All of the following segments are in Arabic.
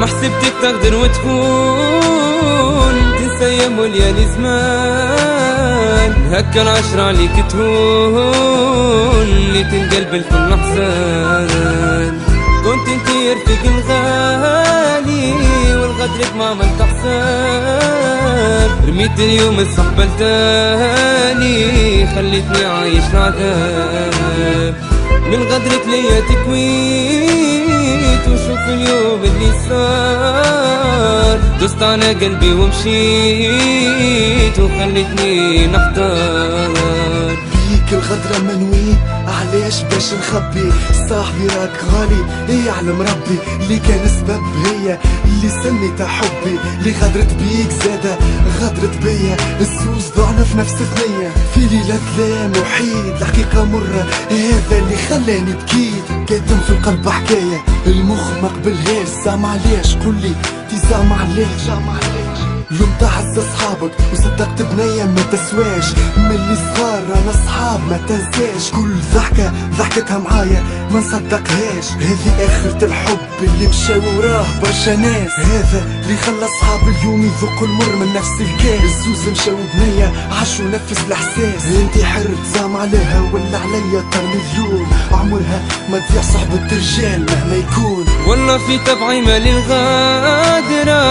حسبتك تقدر وتكون تنسى يوم وليالي زمان، هكا العشرة عليك تهون اللي تنقلب الكل احزان. كنت انتي رفيق الغالي والغدرك ما عملت حساب، رميت اليوم الصحبة التاني خليتني عايش العذاب. من غدرك ليا تكويت وشوف اليوم اللي صار، دست على قلبي ومشيت وخليتني نحتار. بيك الغدرة منوي علاش باش نخبي، صاحبي راك غالي يعلم ربي، اللي كان سبب هي اللي سميتها حبي، اللي غدرت بيك زادة غدرت بيا، الزوز ضعنا في نفس الثنية، في ليلة ظلام وحيد الحقيقة مرة هذا اللي خلاني بكيت، كاتم في القلب حكاية المخ ما قبلهاش، زعم علاش قولي تزعم علاش؟ لومت عز اصحابك وصدقت بنية ما تسواش، من اللي صغار انا صحاب ما تنساش، كل ضحكة ضحكتها معايا ما نصدقهاش، هذه اخرة الحب اللي مشى وراه برشا ناس، هذا اللي خلى صحاب اليوم يذوقوا المر من نفس الكاس، الزوز مشاو بنية عاشوا نفس الاحساس، انتي حر تزعم عليها ولا عليا طر مليون، عمرها ما تضيع صحبة رجال مهما يكون. والله في تبعي مالي الغادرة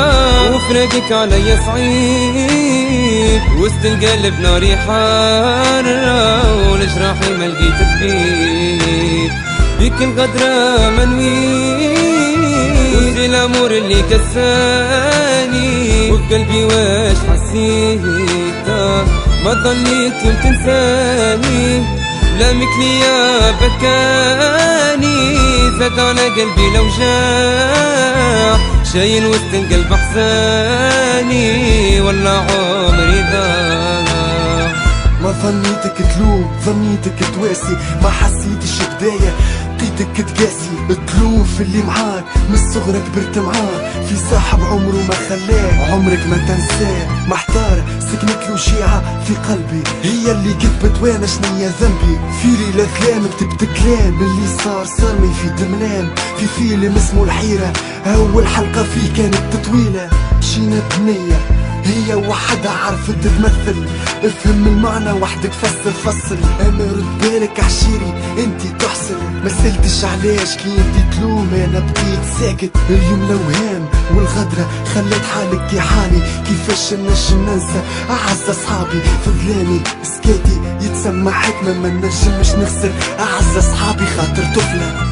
وفراقك عليا صعيب، وسط القلب ناري حارة والجراحي ما لقيت طبيب، بيك الغدرة منويت وزي الامور اللي كساني، وفي قلبي واش حسيت ما ظنيت يوم تنساني، لامك ليا بكاني زاد على قلبي لو جاع، شايل وسط القلب احزاني ولا عمري ضاع. ما ظنيتك تلوم ظنيتك تواسي، ما حسيتش بداية لقيتك تقاسي، تلوم في اللي معاك من الصغر كبرت معاه، في صاحب عمره ما خلاه عمرك ما تنساه، محتار سكنت له شيعة في قلبي هي اللي كتبت وانا شنيا ذنبي، في ليلة ظلام كتبت كلام اللي صار صارني في دملام، في فيلم اسمه الحيرة اول حلقة فيه كانت طويلة، مشينا بنية هي وحدها عرفت تمثل، افهم المعنى وحدك فصل، اما رد بالك عشيري انتي تحصل، ما سألتش علاش كي انتي تلوم انا بقيت ساكت، اليوم الاوهام والغدرة خلت حالك كي حالي، كيفاش نجم ننسى اعز اصحابي، في ظلامي سكاتي يتسمى حكمة ما نجمش نخسر اعز اصحابي خاطر طفلة.